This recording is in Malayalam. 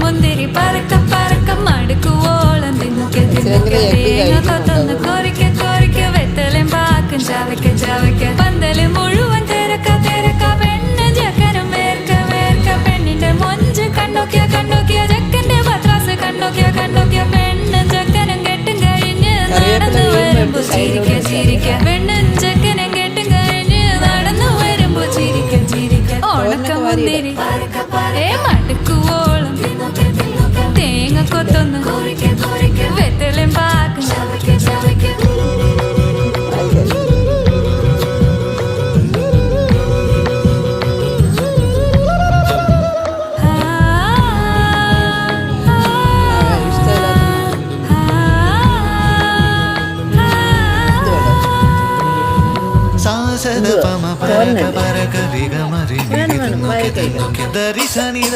മുന്തിരി പറക്ക പറക്ക മടുക്കുവോളം തിന്നുക്കെ തിന്നുക്കെ തേങ്ങ കൊത്തൊന്ന് കൊറിക്ക കൊറിക്ക വെത്തലും പാക്കും ചവയ്ക്ക ചവയ്ക്ക പന്തല് മുഴുവൻ തിരക്ക തിരക്ക പെണ്ണ് ചക്കനും വേർക്ക വേർക്ക പെണ്ണിന്റെ മൊഞ്ച് കണ്ണോക്കിയ കണ്ണോക്കിയ ചക്കന്റെ പത്രാസ് കണ്ണോക്കിയ കണ്ണോക്കിയ പെണ്ണും ചക്കനും കെട്ടും കഴിഞ്ഞ് നടന്നു വരുമ്പോ ചിരിക്ക ചിരിക്ക പെണ്ണും ചക്കനും കെട്ടും കഴിഞ്ഞ് നടന്നു വരുമ്പോ ചിരിക്ക ചിരിക്ക ഉണക്ക മുന്തിരി മടുക്കുവോളം തേങ്ങ കൊത്തൊന്ന് വെത്തലും പാക്കും സാസദ പമ പരക പരക വിഗമരി ദരിസനിദ